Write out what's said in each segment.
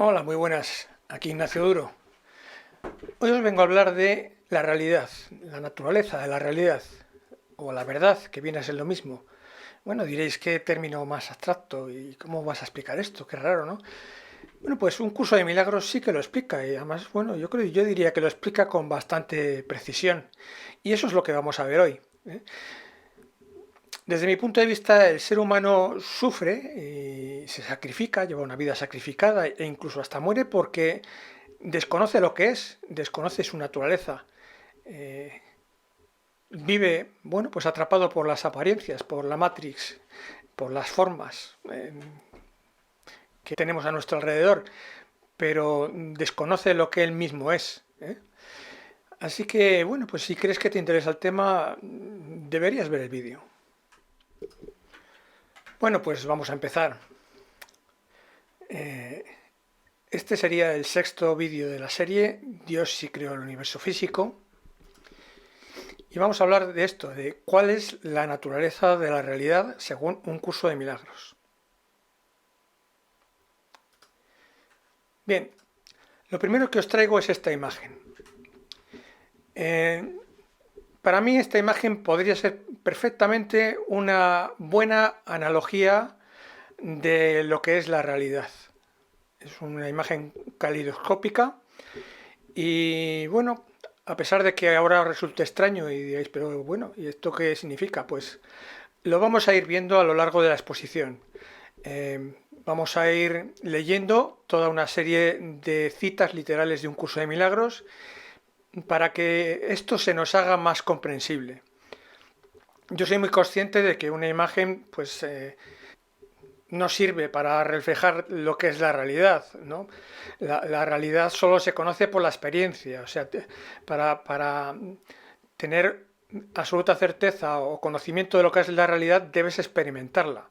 Hola, muy buenas. Aquí Ignacio Duro. Hoy os vengo a hablar de la realidad, la naturaleza de la realidad, o la verdad, que viene a ser lo mismo. Bueno, diréis qué término más abstracto y cómo vas a explicar esto, qué raro, ¿no? Bueno, pues un curso de milagros sí que lo explica y además, bueno, yo diría que lo explica con bastante precisión. Y eso es lo que vamos a ver hoy, ¿eh? Desde mi punto de vista, el ser humano sufre y se sacrifica, lleva una vida sacrificada e incluso hasta muere porque desconoce lo que es, desconoce su naturaleza. Eh, Vive, bueno, pues atrapado por las apariencias, por la Matrix, por las formas que tenemos a nuestro alrededor, pero desconoce lo que él mismo es, ¿eh? Así que, bueno, pues si crees que te interesa el tema, deberías ver el vídeo. Bueno, pues vamos a empezar. Este sería el sexto vídeo de la serie Dios sí creó el universo físico. Y vamos a hablar de esto, de cuál es la naturaleza de la realidad según un curso de milagros. Bien, lo primero que os traigo es esta imagen. Eh, para mí esta imagen podría ser perfectamente una buena analogía de lo que es la realidad. Es una imagen calidoscópica y bueno, a pesar de que ahora resulte extraño y diréis, pero bueno, ¿y esto qué significa? Pues lo vamos a ir viendo a lo largo de la exposición. Vamos a ir leyendo toda una serie de citas literales de un curso de milagros para que esto se nos haga más comprensible. Yo soy muy consciente de que una imagen pues no sirve para reflejar lo que es la realidad, ¿no? La realidad solo se conoce por la experiencia, o sea, para tener absoluta certeza o conocimiento de lo que es la realidad debes experimentarla.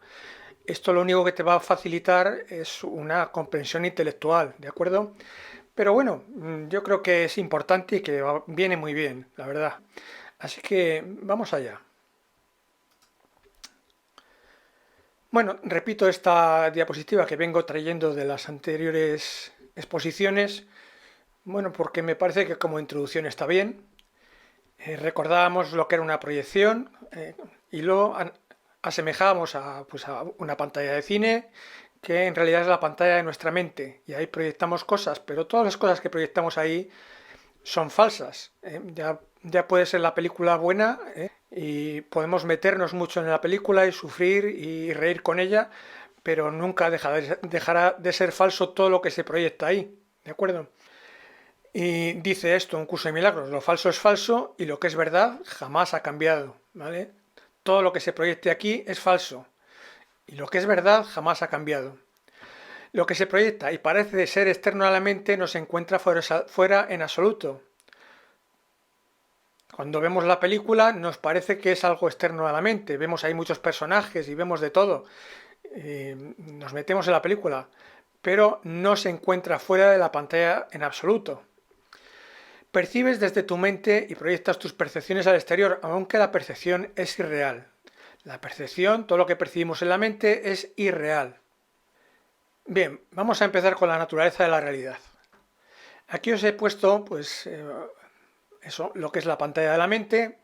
Esto lo único que te va a facilitar es una comprensión intelectual, ¿de acuerdo? Pero bueno, yo creo que es importante y que viene muy bien, la verdad. Así que vamos allá. Bueno, repito esta diapositiva que vengo trayendo de las anteriores exposiciones, bueno, porque me parece que como introducción está bien. Recordábamos lo que era una proyección y lo asemejábamos a, pues, a una pantalla de cine que en realidad es la pantalla de nuestra mente y ahí proyectamos cosas, pero todas las cosas que proyectamos ahí son falsas. Ya puede ser la película buena, y podemos meternos mucho en la película y sufrir y reír con ella, pero nunca dejará de ser falso todo lo que se proyecta ahí, ¿de acuerdo? Y dice esto, un curso de milagros, lo falso es falso y lo que es verdad jamás ha cambiado, ¿vale? Todo lo que se proyecte aquí es falso y lo que es verdad jamás ha cambiado. Lo que se proyecta y parece ser externo a la mente no se encuentra fuera en absoluto. Cuando vemos la película nos parece que es algo externo a la mente, vemos ahí muchos personajes y vemos de todo, nos metemos en la película, pero no se encuentra fuera de la pantalla en absoluto. Percibes desde tu mente y proyectas tus percepciones al exterior, aunque la percepción es irreal. La percepción, todo lo que percibimos en la mente, es irreal. Bien, vamos a empezar con la naturaleza de la realidad. Aquí os he puesto, pues, eso, lo que es la pantalla de la mente.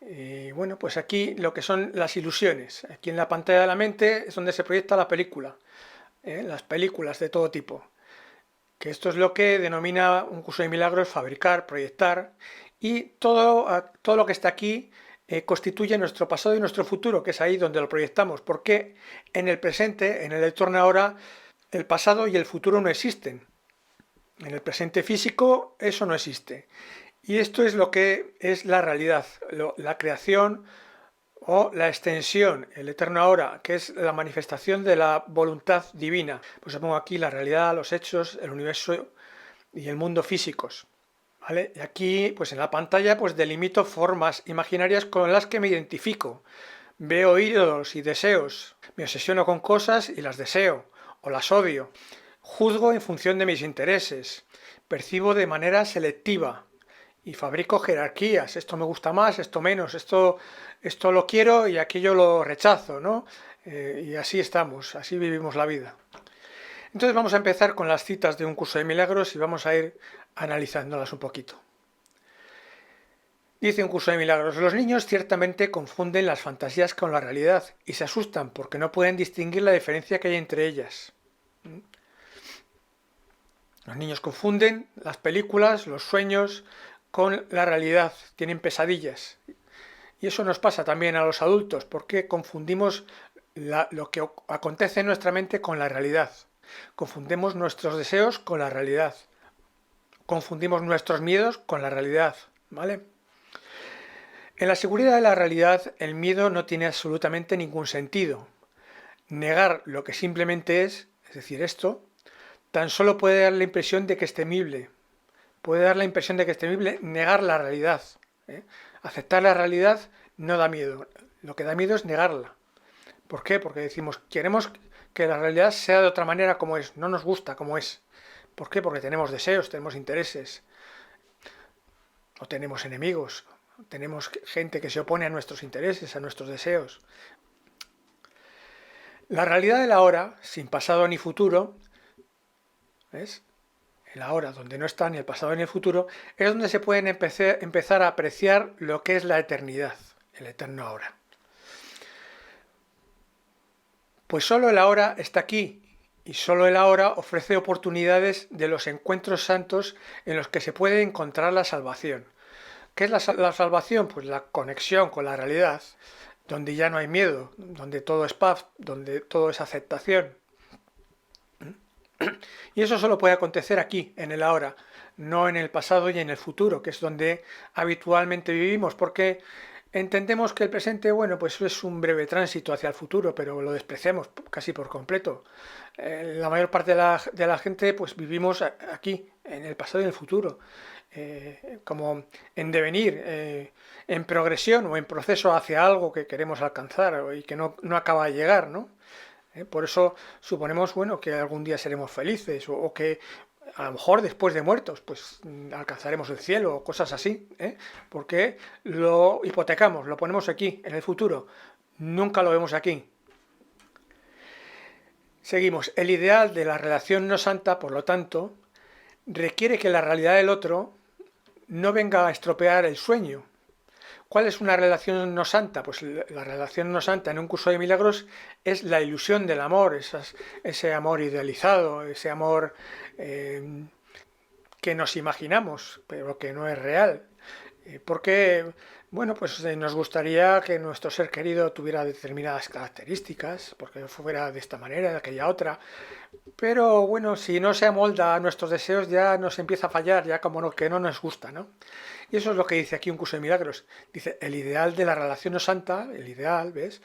Y bueno, pues aquí lo que son las ilusiones. Aquí en la pantalla de la mente es donde se proyecta la película, las películas de todo tipo. Que esto es lo que denomina un curso de milagros fabricar, proyectar. Y todo lo que está aquí constituye nuestro pasado y nuestro futuro, que es ahí donde lo proyectamos. Porque en el presente, en el entorno ahora, el pasado y el futuro no existen. En el presente físico eso no existe. Y esto es lo que es la realidad, la creación o la extensión, el eterno ahora, que es la manifestación de la voluntad divina. Pues pongo aquí la realidad, los hechos, el universo y el mundo físicos. ¿Vale? Y aquí, pues en la pantalla, pues delimito formas imaginarias con las que me identifico. Veo ídolos y deseos. Me obsesiono con cosas y las deseo o las odio. Juzgo en función de mis intereses. Percibo de manera selectiva y fabrico jerarquías. Esto me gusta más, esto menos, esto lo quiero y aquello lo rechazo, ¿no? Y así estamos, así vivimos la vida. Entonces vamos a empezar con las citas de Un curso de milagros y vamos a ir analizándolas un poquito. Dice Un curso de milagros: los niños ciertamente confunden las fantasías con la realidad y se asustan porque no pueden distinguir la diferencia que hay entre ellas. Los niños confunden las películas, los sueños con la realidad, tienen pesadillas. Y eso nos pasa también a los adultos, porque confundimos lo que acontece en nuestra mente con la realidad. Confundimos nuestros deseos con la realidad. Confundimos nuestros miedos con la realidad, ¿vale? En la seguridad de la realidad, el miedo no tiene absolutamente ningún sentido. Negar lo que simplemente es decir, esto, tan solo puede dar la impresión de que es temible. Puede dar la impresión de que es temible negar la realidad. Aceptar la realidad no da miedo. Lo que da miedo es negarla. ¿Por qué? Porque decimos, queremos que la realidad sea de otra manera como es. No nos gusta como es. ¿Por qué? Porque tenemos deseos, tenemos intereses. O tenemos enemigos. Tenemos gente que se opone a nuestros intereses, a nuestros deseos. La realidad del ahora, sin pasado ni futuro, ¿ves? El ahora, donde no está ni el pasado ni el futuro, es donde se pueden empezar a apreciar lo que es la eternidad, el eterno ahora. Pues solo el ahora está aquí, y solo el ahora ofrece oportunidades de los encuentros santos en los que se puede encontrar la salvación. ¿Qué es la salvación? Pues la conexión con la realidad, donde ya no hay miedo, donde todo es paz, donde todo es aceptación. Y eso solo puede acontecer aquí, en el ahora, no en el pasado y en el futuro, que es donde habitualmente vivimos, porque entendemos que el presente, bueno, pues es un breve tránsito hacia el futuro, pero lo despreciamos casi por completo. La mayor parte de la gente, pues vivimos aquí, en el pasado y en el futuro, como en devenir, en progresión o en proceso hacia algo que queremos alcanzar y que no acaba de llegar, ¿no? Por eso suponemos, bueno, que algún día seremos felices o que a lo mejor después de muertos, pues alcanzaremos el cielo o cosas así, porque lo hipotecamos, lo ponemos aquí, en el futuro. Nunca lo vemos aquí. Seguimos. El ideal de la relación no santa, por lo tanto, requiere que la realidad del otro no venga a estropear el sueño. ¿Cuál es una relación no santa? Pues la relación no santa en Un curso de milagros es la ilusión del amor, ese amor idealizado, ese amor que nos imaginamos, pero que no es real. Porque, bueno, pues nos gustaría que nuestro ser querido tuviera determinadas características, porque fuera de esta manera, de aquella otra. Pero bueno, si no se amolda a nuestros deseos, ya nos empieza a fallar, ya como que no nos gusta, ¿no? Y eso es lo que dice aquí Un curso de milagros. Dice, el ideal de la relación no santa, el ideal, ¿ves?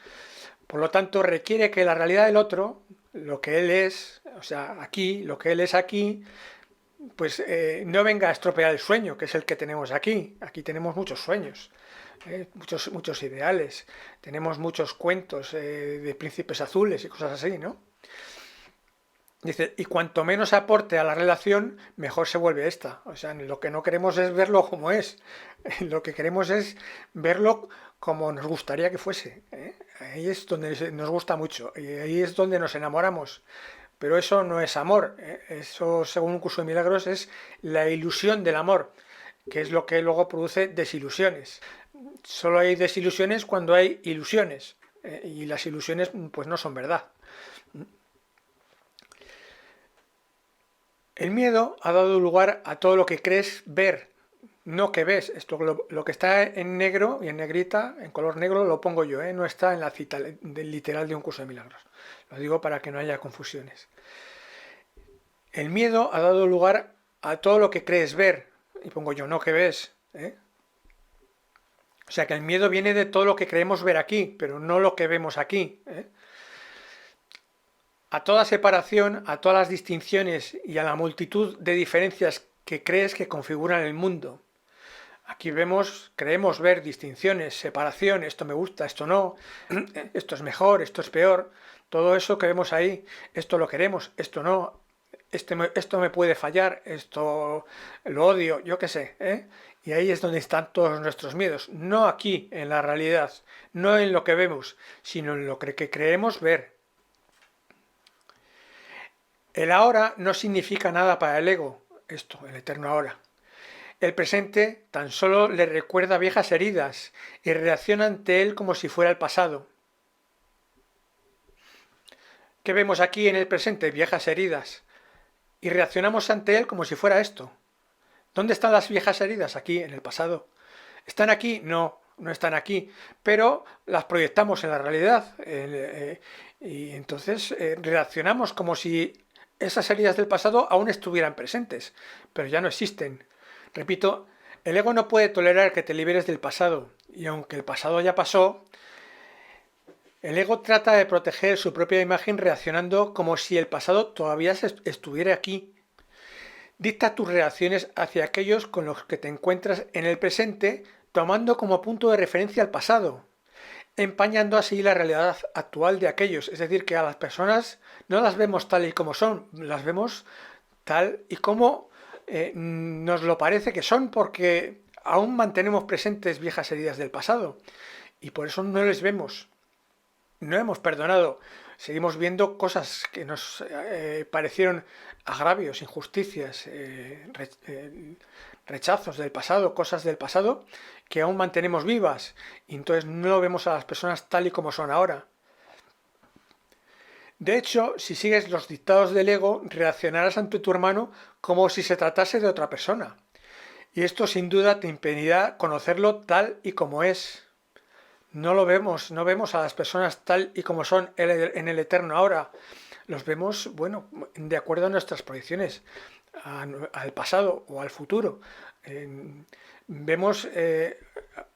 Por lo tanto, requiere que la realidad del otro, lo que él es, o sea, aquí, lo que él es aquí, pues no venga a estropear el sueño, que es el que tenemos aquí. Aquí tenemos muchos sueños, muchos ideales, tenemos muchos cuentos de príncipes azules y cosas así, ¿no? Dice, y cuanto menos aporte a la relación, mejor se vuelve esta. O sea, lo que no queremos es verlo como es. Lo que queremos es verlo como nos gustaría que fuese. Ahí es donde nos gusta mucho. Y ahí es donde nos enamoramos. Pero eso no es amor. Eso, según Un curso de milagros, es la ilusión del amor, que es lo que luego produce desilusiones. Solo hay desilusiones cuando hay ilusiones. Y las ilusiones, pues no son verdad. El miedo ha dado lugar a todo lo que crees ver, no que ves. Esto, lo que está en negro y en negrita, en color negro, lo pongo yo, no está en la cita del literal de Un curso de milagros. Lo digo para que no haya confusiones. El miedo ha dado lugar a todo lo que crees ver, y pongo yo, no que ves. O sea que el miedo viene de todo lo que creemos ver aquí, pero no lo que vemos aquí. A toda separación, a todas las distinciones y a la multitud de diferencias que crees que configuran el mundo. Aquí creemos ver distinciones, separación, esto me gusta, esto no, esto es mejor, esto es peor, todo eso que vemos ahí, esto lo queremos, esto no, esto me puede fallar, esto lo odio, yo qué sé, Y ahí es donde están todos nuestros miedos, no aquí en la realidad, no en lo que vemos, sino en lo que creemos ver. El ahora no significa nada para el ego, esto, el eterno ahora. El presente tan solo le recuerda viejas heridas y reacciona ante él como si fuera el pasado. ¿Qué vemos aquí en el presente? Viejas heridas. Y reaccionamos ante él como si fuera esto. ¿Dónde están las viejas heridas? Aquí, en el pasado. ¿Están aquí? No, no están aquí. Pero las proyectamos en la realidad. Y entonces reaccionamos como si esas heridas del pasado aún estuvieran presentes, pero ya no existen. Repito, el ego no puede tolerar que te liberes del pasado. Y aunque el pasado ya pasó, el ego trata de proteger su propia imagen reaccionando como si el pasado todavía estuviera aquí. Dicta tus reacciones hacia aquellos con los que te encuentras en el presente, tomando como punto de referencia el pasado, empañando así la realidad actual de aquellos. Es decir, que a las personas no las vemos tal y como son, las vemos tal y como nos lo parece que son, porque aún mantenemos presentes viejas heridas del pasado y por eso no les vemos. No hemos perdonado, seguimos viendo cosas que nos parecieron agravios, injusticias, rechazos del pasado, cosas del pasado que aún mantenemos vivas y entonces no vemos a las personas tal y como son ahora. De hecho, si sigues los dictados del ego, reaccionarás ante tu hermano como si se tratase de otra persona. Y esto sin duda te impedirá conocerlo tal y como es. No lo vemos, no vemos a las personas tal y como son en el eterno ahora. Los vemos, bueno, de acuerdo a nuestras proyecciones, al pasado o al futuro. Vemos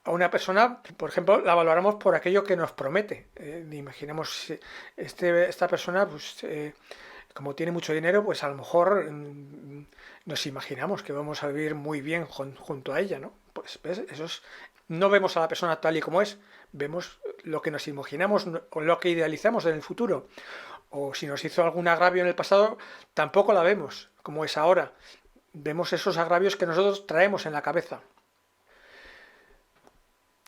a una persona, por ejemplo, la valoramos por aquello que nos promete. Imaginemos, esta persona, pues, como tiene mucho dinero, pues a lo mejor nos imaginamos que vamos a vivir muy bien junto a ella, ¿no? Pues, ¿ves? No vemos a la persona tal y como es, vemos lo que nos imaginamos o lo que idealizamos en el futuro. O si nos hizo algún agravio en el pasado, tampoco la vemos como es ahora. Vemos esos agravios que nosotros traemos en la cabeza.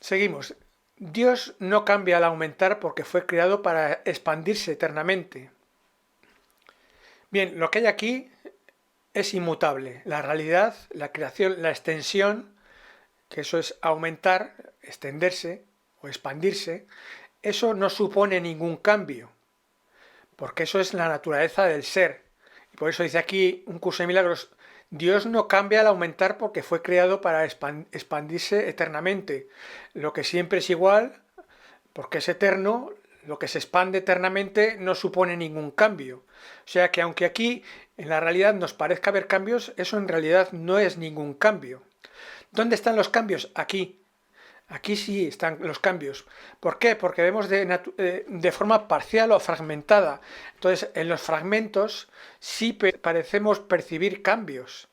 Seguimos. Dios no cambia al aumentar porque fue creado para expandirse eternamente. Bien, lo que hay aquí es inmutable. La realidad, la creación, la extensión, que eso es aumentar, extenderse o expandirse, eso no supone ningún cambio, porque eso es la naturaleza del ser. Y por eso dice aquí un curso de milagros, Dios no cambia al aumentar porque fue creado para expandirse eternamente. Lo que siempre es igual, porque es eterno, lo que se expande eternamente no supone ningún cambio. O sea que aunque aquí en la realidad nos parezca haber cambios, eso en realidad no es ningún cambio. ¿Dónde están los cambios? Aquí. Aquí sí están los cambios. ¿Por qué? Porque vemos de forma parcial o fragmentada. Entonces, en los fragmentos sí parecemos percibir cambios.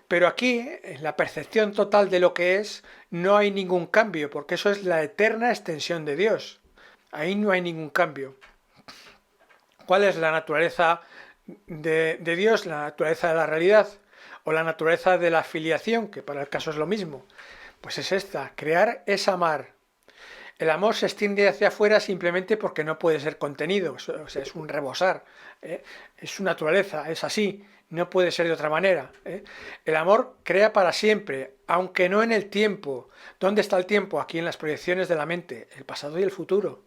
Pero aquí, en la percepción total de lo que es, no hay ningún cambio, porque eso es la eterna extensión de Dios. Ahí no hay ningún cambio. ¿Cuál es la naturaleza de Dios? La naturaleza de la realidad o la naturaleza de la filiación, que para el caso es lo mismo. Pues es esta, crear es amar. El amor se extiende hacia afuera simplemente porque no puede ser contenido, o sea, es un rebosar, es su naturaleza, es así, no puede ser de otra manera. El amor crea para siempre, aunque no en el tiempo. ¿Dónde está el tiempo? Aquí en las proyecciones de la mente, el pasado y el futuro.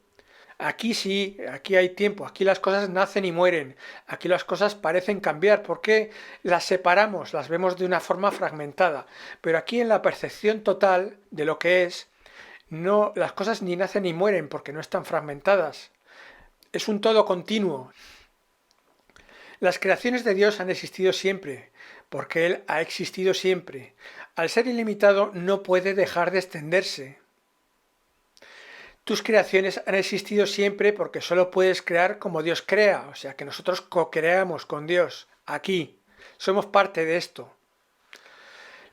Aquí sí, aquí hay tiempo, aquí las cosas nacen y mueren, aquí las cosas parecen cambiar, porque las separamos, las vemos de una forma fragmentada, pero aquí en la percepción total de lo que es, no, las cosas ni nacen ni mueren porque no están fragmentadas, es un todo continuo. Las creaciones de Dios han existido siempre, porque Él ha existido siempre. Al ser ilimitado no puede dejar de extenderse. Tus creaciones han existido siempre porque solo puedes crear como Dios crea, o sea que nosotros co-creamos con Dios, aquí, somos parte de esto.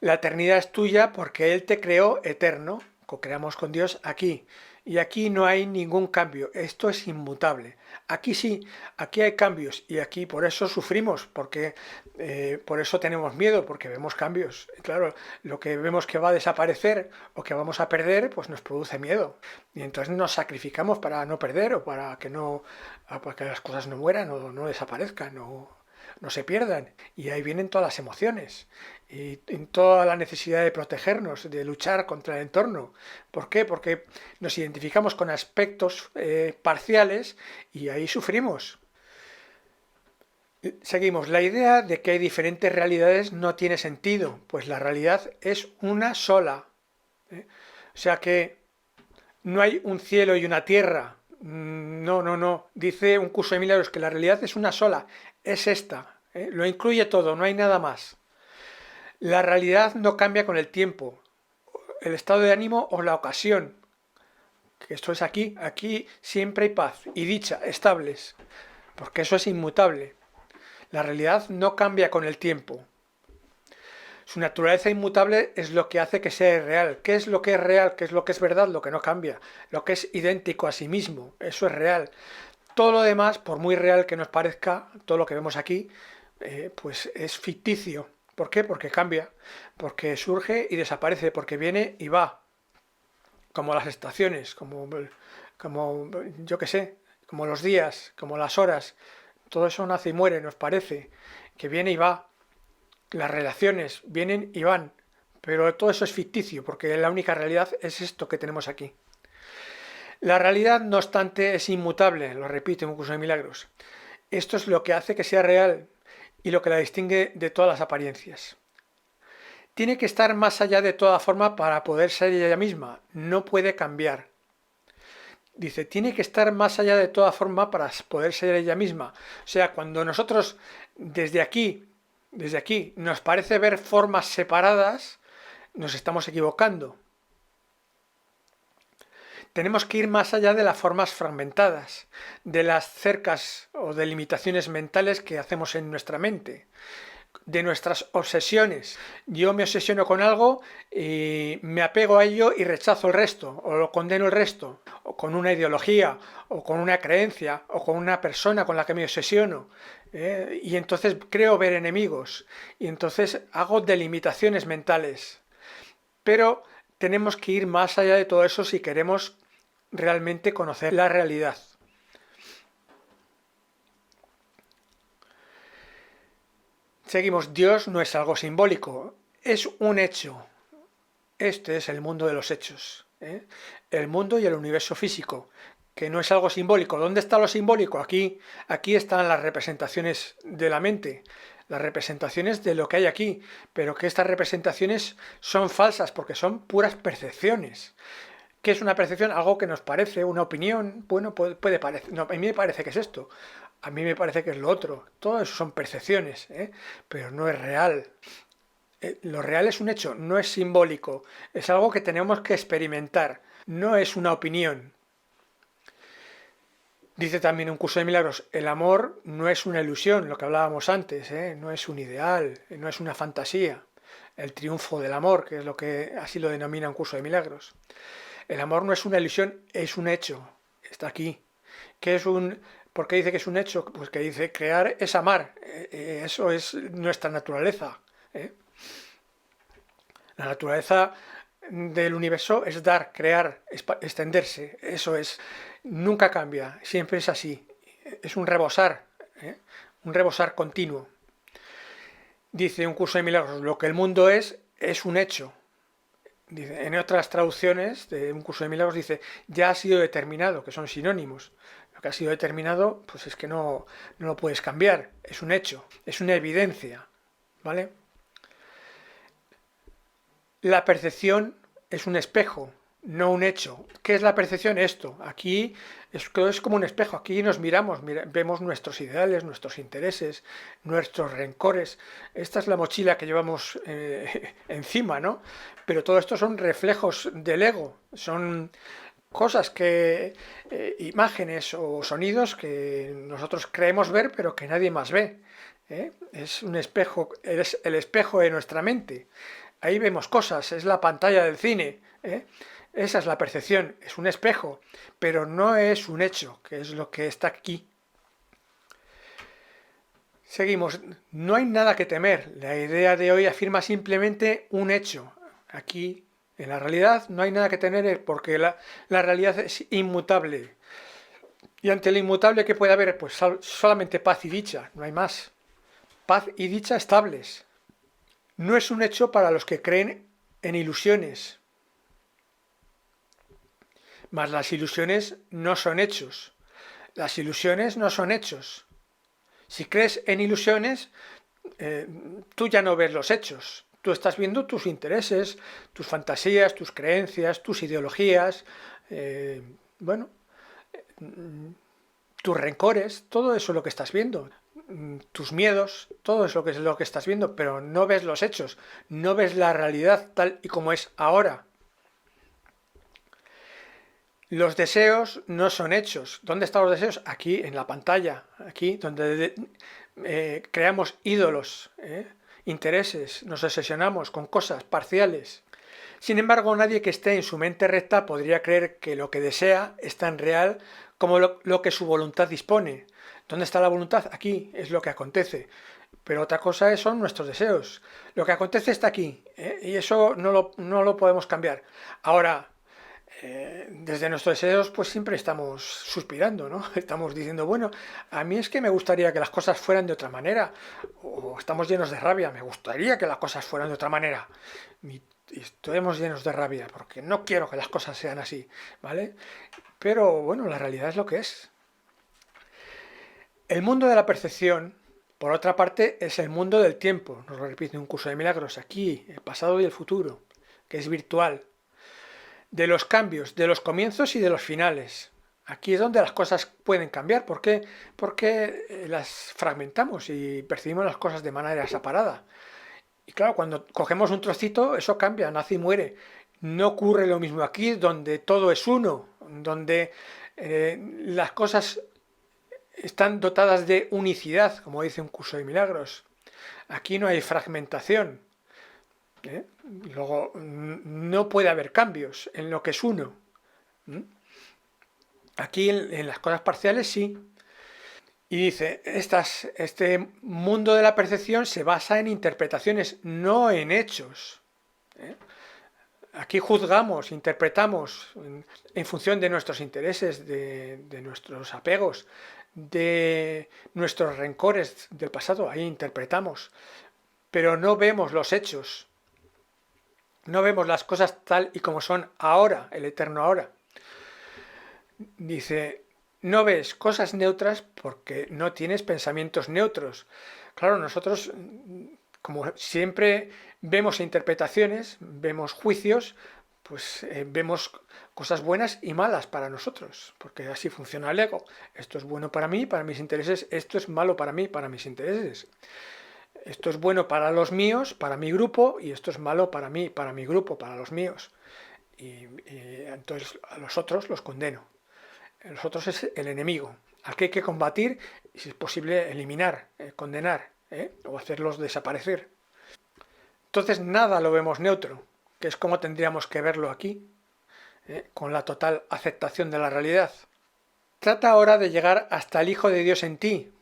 La eternidad es tuya porque Él te creó eterno, co-creamos con Dios aquí, y aquí no hay ningún cambio, esto es inmutable. Aquí sí, aquí hay cambios y aquí por eso sufrimos, porque por eso tenemos miedo, porque vemos cambios. Y claro, lo que vemos que va a desaparecer o que vamos a perder, pues nos produce miedo. Y entonces nos sacrificamos para no perder o para que no, para que las cosas no mueran o no desaparezcan. no se pierdan. Y ahí vienen todas las emociones y en toda la necesidad de protegernos, de luchar contra el entorno. ¿Por qué? Porque nos identificamos con aspectos parciales y ahí sufrimos. Seguimos. La idea de que hay diferentes realidades no tiene sentido, pues la realidad es una sola. ¿Eh? O sea que no hay un cielo y una tierra. No, no, no. Dice un curso de milagros que la realidad es una sola. Es esta. Lo incluye todo, no hay nada más. La realidad no cambia con el tiempo, el estado de ánimo o la ocasión. Que esto es aquí. Aquí siempre hay paz y dicha estables, porque eso es inmutable. La realidad no cambia con el tiempo. Su naturaleza inmutable es lo que hace que sea real. ¿Qué es lo que es real? ¿Qué es lo que es verdad? Lo que no cambia. Lo que es idéntico a sí mismo. Eso es real. Todo lo demás, por muy real que nos parezca, todo lo que vemos aquí, pues es ficticio. ¿Por qué? Porque cambia. Porque surge y desaparece. Porque viene y va. Como las estaciones. Como yo qué sé. Como los días. Como las horas. Todo eso nace y muere, nos parece. Que viene y va. Las relaciones vienen y van, pero todo eso es ficticio, porque la única realidad es esto que tenemos aquí. La realidad, no obstante, es inmutable, lo repito en un curso de milagros. Esto es lo que hace que sea real y lo que la distingue de todas las apariencias. Tiene que estar más allá de toda forma para poder ser ella misma, no puede cambiar. Dice, tiene que estar más allá de toda forma para poder ser ella misma. O sea, cuando nosotros desde aquí nos parece ver formas separadas, nos estamos equivocando. Tenemos que ir más allá de las formas fragmentadas, de las cercas o delimitaciones mentales que hacemos en nuestra mente, de nuestras obsesiones. Yo me obsesiono con algo y me apego a ello y rechazo el resto, o lo condeno el resto, o con una ideología, o con una creencia, o con una persona con la que me obsesiono. Y entonces creo ver enemigos, y entonces hago delimitaciones mentales. Pero tenemos que ir más allá de todo eso si queremos realmente conocer la realidad. Seguimos, Dios no es algo simbólico, es un hecho. Este es el mundo de los hechos, ¿eh? El mundo y el universo físico, que no es algo simbólico. ¿Dónde está lo simbólico? Aquí están las representaciones de la mente, las representaciones de lo que hay aquí, pero que estas representaciones son falsas porque son puras percepciones. ¿Qué es una percepción? Algo que nos parece, una opinión. Bueno, puede parecer. No, a mí me parece que es esto. A mí me parece que es lo otro. Todo eso son percepciones, ¿eh? Pero no es real. Lo real es un hecho, no es simbólico. Es algo que tenemos que experimentar. No es una opinión. Dice también un curso de milagros, el amor no es una ilusión, lo que hablábamos antes, ¿eh? No es un ideal, no es una fantasía. El triunfo del amor, que es lo que así lo denomina un curso de milagros. El amor no es una ilusión, es un hecho. Está aquí. ¿Por qué dice que es un hecho? Pues que dice crear es amar. Eso es nuestra naturaleza. ¿Eh? La naturaleza del universo es dar, crear, extenderse. Eso es. Nunca cambia. Siempre es así. Es un rebosar. ¿Eh? Un rebosar continuo. Dice un curso de milagros, lo que el mundo es un hecho. Dice, en otras traducciones de un curso de milagros dice, ya ha sido determinado, que son sinónimos. Lo que ha sido determinado, pues es que no lo puedes cambiar, es un hecho, es una evidencia, ¿vale? La percepción es un espejo, no un hecho. ¿Qué es la percepción? Esto. Aquí es como un espejo. Aquí nos miramos, vemos nuestros ideales, nuestros intereses, nuestros rencores. Esta es la mochila que llevamos encima, ¿no? Pero todo esto son reflejos del ego. Son cosas imágenes o sonidos que nosotros creemos ver, pero que nadie más ve. Es un espejo, es el espejo de nuestra mente. Ahí vemos cosas, es la pantalla del cine. Esa es la percepción, es un espejo, pero no es un hecho, que es lo que está aquí. Seguimos, no hay nada que temer. La idea de hoy afirma simplemente un hecho. Aquí, en la realidad, no hay nada que temer porque la realidad es inmutable. Y ante lo inmutable que puede haber, pues solamente paz y dicha, no hay más. paz y dicha estables. No es un hecho para los que creen en ilusiones, mas las ilusiones no son hechos. Las ilusiones no son hechos. Si crees en ilusiones, tú ya no ves los hechos. Tú estás viendo tus intereses, tus fantasías, tus creencias, tus ideologías, bueno, tus rencores, todo eso es lo que estás viendo. Tus miedos, todo es lo que estás viendo, pero no ves los hechos, no ves la realidad tal y como es ahora. Los deseos no son hechos. ¿Dónde están los deseos? Aquí, en la pantalla, aquí donde creamos ídolos, intereses, nos obsesionamos con cosas parciales. Sin embargo, nadie que esté en su mente recta podría creer que lo que desea es tan real como lo que su voluntad dispone. ¿Dónde está la voluntad? Aquí es lo que acontece. Pero otra cosa son nuestros deseos. Lo que acontece está aquí, y eso no lo podemos cambiar. Ahora, desde nuestros deseos pues siempre estamos suspirando, ¿no? Estamos diciendo, bueno, a mí es que me gustaría que las cosas fueran de otra manera, o estamos llenos de rabia, me gustaría que las cosas fueran de otra manera, y estamos llenos de rabia porque no quiero que las cosas sean así, ¿vale? Pero bueno, la realidad es lo que es. El mundo de la percepción, por otra parte, es el mundo del tiempo, nos lo repite un curso de milagros, aquí, el pasado y el futuro, que es virtual, de los cambios, de los comienzos y de los finales. Aquí es donde las cosas pueden cambiar. ¿Por qué? Porque las fragmentamos y percibimos las cosas de manera separada. Y claro, cuando cogemos un trocito, eso cambia, nace y muere. No ocurre lo mismo aquí, donde todo es uno, donde las cosas están dotadas de unicidad, como dice un curso de milagros. Aquí no hay fragmentación. Luego, no puede haber cambios en lo que es uno. Aquí en las cosas parciales sí. Y dice, este mundo de la percepción se basa en interpretaciones, no en hechos. Aquí juzgamos, interpretamos en función de nuestros intereses, de nuestros apegos, de nuestros rencores del pasado. Ahí interpretamos, pero no vemos los hechos. No vemos las cosas tal y como son ahora, el eterno ahora. Dice, no ves cosas neutras porque no tienes pensamientos neutros. Claro, nosotros, como siempre vemos interpretaciones, vemos juicios, pues vemos cosas buenas y malas para nosotros, porque así funciona el ego. Esto es bueno para mí, para mis intereses, esto es malo para mí, para mis intereses. Esto es bueno para los míos, para mi grupo, y esto es malo para mí, para mi grupo, para los míos. Y entonces a los otros los condeno. Los otros es el enemigo, al que hay que combatir y si es posible eliminar, condenar, o hacerlos desaparecer. Entonces nada lo vemos neutro, que es como tendríamos que verlo aquí, con la total aceptación de la realidad. Trata ahora de llegar hasta el Hijo de Dios en ti.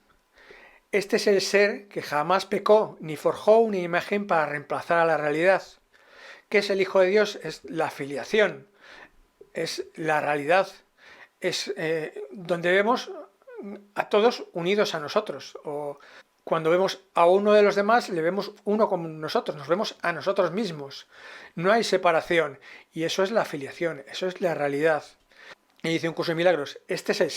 Este es el ser que jamás pecó ni forjó una imagen para reemplazar a la realidad. ¿Qué es el Hijo de Dios? Es la filiación, es la realidad, es donde vemos a todos unidos a nosotros. O cuando vemos a uno de los demás, le vemos uno como nosotros, nos vemos a nosotros mismos. No hay separación. Y eso es la filiación, eso es la realidad. Y dice un curso de milagros, este es el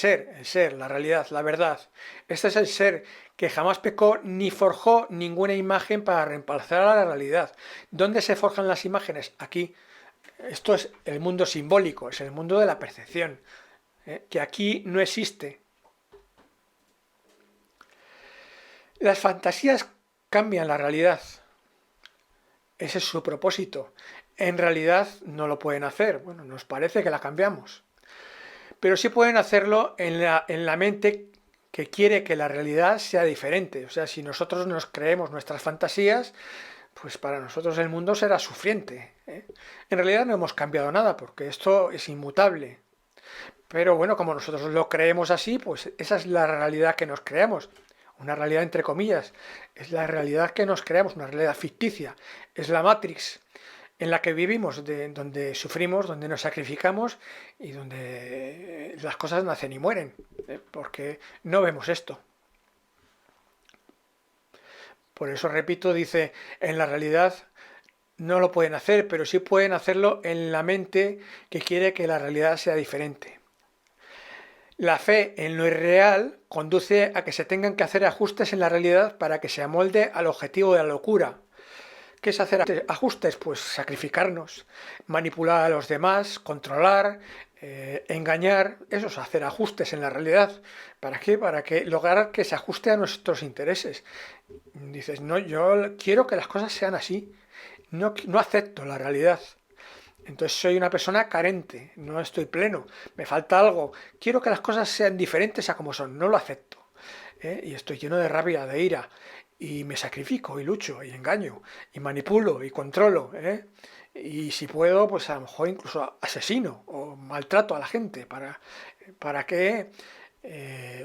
ser, la realidad, la verdad. Este es el ser que jamás pecó ni forjó ninguna imagen para reemplazar a la realidad. ¿Dónde se forjan las imágenes? Aquí. Esto es el mundo simbólico, es el mundo de la percepción, que aquí no existe. Las fantasías cambian la realidad. Ese es su propósito. En realidad no lo pueden hacer. Bueno, nos parece que la cambiamos. Pero sí pueden hacerlo en la mente que quiere que la realidad sea diferente. O sea, si nosotros nos creemos nuestras fantasías, pues para nosotros el mundo será sufriente. En realidad no hemos cambiado nada porque esto es inmutable. Pero bueno, como nosotros lo creemos así, pues esa es la realidad que nos creamos. Una realidad entre comillas. Es la realidad que nos creamos, una realidad ficticia. Es la Matrix en la que vivimos, donde sufrimos, donde nos sacrificamos y donde las cosas nacen y mueren, porque no vemos esto. Por eso, repito, dice, en la realidad no lo pueden hacer, pero sí pueden hacerlo en la mente que quiere que la realidad sea diferente. La fe en lo irreal conduce a que se tengan que hacer ajustes en la realidad para que se amolde al objetivo de la locura. ¿Qué es hacer ajustes? Pues sacrificarnos, manipular a los demás, controlar, engañar. Eso es hacer ajustes en la realidad. ¿Para qué? Para que lograr que se ajuste a nuestros intereses. Dices, no, yo quiero que las cosas sean así. No acepto la realidad. Entonces soy una persona carente, no estoy pleno, me falta algo. Quiero que las cosas sean diferentes a como son, no lo acepto. Y estoy lleno de rabia, de ira, y me sacrifico, y lucho, y engaño, y manipulo, y controlo. Y si puedo, pues a lo mejor incluso asesino o maltrato a la gente para que,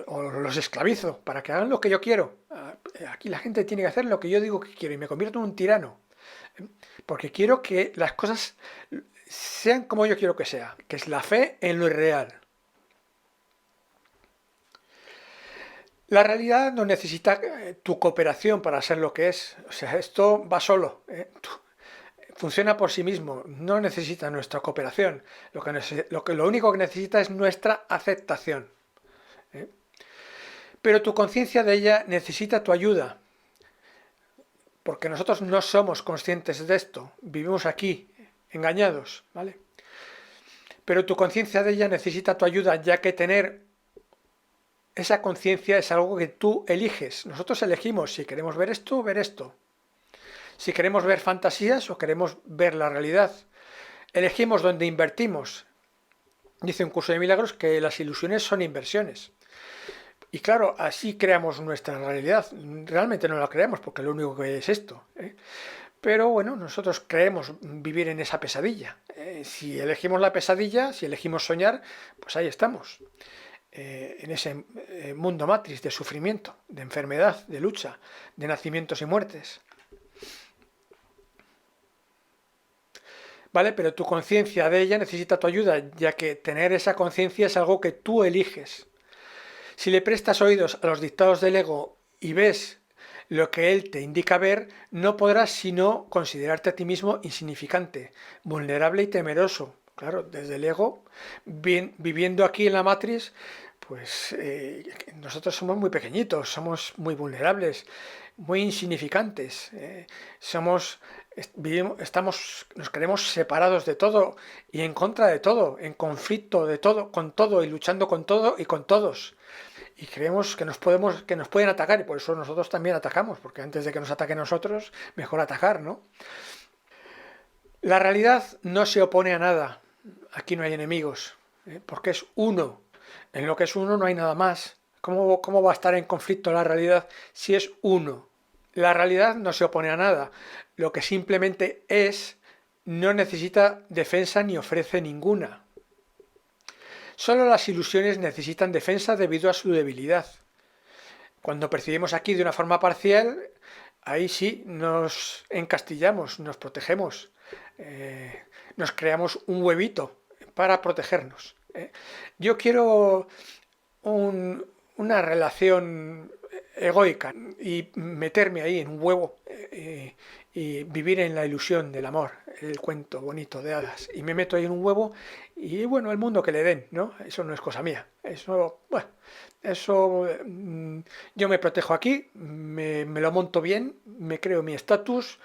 o los esclavizo, para que hagan lo que yo quiero. Aquí la gente tiene que hacer lo que yo digo que quiero, y me convierto en un tirano. Porque quiero que las cosas sean como yo quiero que sea, que es la fe en lo irreal. La realidad no necesita tu cooperación para ser lo que es. O sea, esto va solo. Funciona por sí mismo. No necesita nuestra cooperación. Lo único que necesita es nuestra aceptación. ¿eh? Pero tu conciencia de ella necesita tu ayuda. Porque nosotros no somos conscientes de esto. Vivimos aquí, engañados, ¿vale? Pero tu conciencia de ella necesita tu ayuda, ya que tener esa conciencia es algo que tú eliges. Nosotros elegimos si queremos ver esto o ver esto. Si queremos ver fantasías o queremos ver la realidad. Elegimos dónde invertimos. Dice un curso de milagros que las ilusiones son inversiones. Y claro, así creamos nuestra realidad. Realmente no la creamos porque lo único que es esto. Pero bueno, nosotros creemos vivir en esa pesadilla. Si elegimos la pesadilla, si elegimos soñar, pues ahí estamos. En ese mundo matriz de sufrimiento, de enfermedad, de lucha, de nacimientos y muertes. ¿Vale? Pero tu conciencia de ella necesita tu ayuda, ya que tener esa conciencia es algo que tú eliges. Si le prestas oídos a los dictados del ego y ves lo que él te indica ver, no podrás sino considerarte a ti mismo insignificante, vulnerable y temeroso. Claro, desde el ego, viviendo aquí en la matriz, pues nosotros somos muy pequeñitos, somos muy vulnerables, muy insignificantes, nos creemos separados de todo y en contra de todo, en conflicto de todo, con todo y luchando con todo y con todos. Y creemos que que nos pueden atacar y por eso nosotros también atacamos, porque antes de que nos ataquen nosotros, mejor atacar, ¿no? La realidad no se opone a nada. Aquí no hay enemigos, porque es uno. En lo que es uno no hay nada más. ¿Cómo va a estar en conflicto la realidad si es uno? La realidad no se opone a nada. Lo que simplemente es no necesita defensa ni ofrece ninguna. Solo las ilusiones necesitan defensa debido a su debilidad. Cuando percibimos aquí de una forma parcial, ahí sí nos encastillamos, nos protegemos, nos creamos un huevito para protegernos. Yo quiero una relación egoica y meterme ahí en un huevo y vivir en la ilusión del amor, el cuento bonito de hadas. Y me meto ahí en un huevo y bueno, el mundo que le den, ¿no? Eso no es cosa mía. Eso, bueno, eso yo me protejo aquí, me lo monto bien, me creo mi estatus,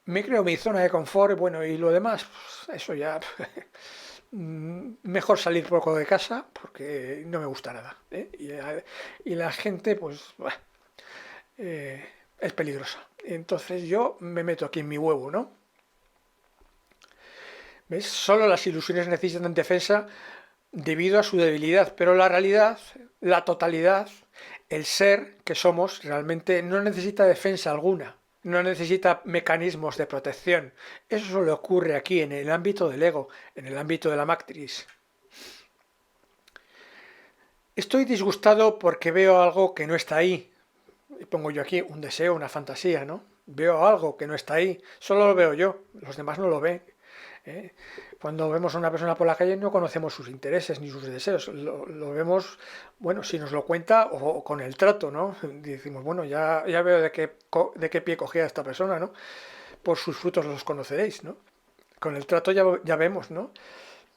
me creo mi zona de confort, bueno, y lo demás, pues, eso ya... Mejor salir poco de casa porque no me gusta nada. Y la gente, pues, es peligrosa. Entonces yo me meto aquí en mi huevo, ¿no? ¿Ves? Solo las ilusiones necesitan defensa debido a su debilidad, pero la realidad, la totalidad, el ser que somos, realmente no necesita defensa alguna. No necesita mecanismos de protección. Eso solo ocurre aquí, en el ámbito del ego, en el ámbito de la matriz. Estoy disgustado porque veo algo que no está ahí. Y pongo yo aquí un deseo, una fantasía, ¿no? Veo algo que no está ahí. Solo lo veo yo, los demás no lo ven. ¿eh? Cuando vemos a una persona por la calle no conocemos sus intereses ni sus deseos, lo vemos, bueno, si nos lo cuenta o con el trato, ¿no? Decimos, bueno, ya veo de qué pie cogía esta persona, ¿no? Por sus frutos los conoceréis, ¿no? Con el trato ya vemos, ¿no?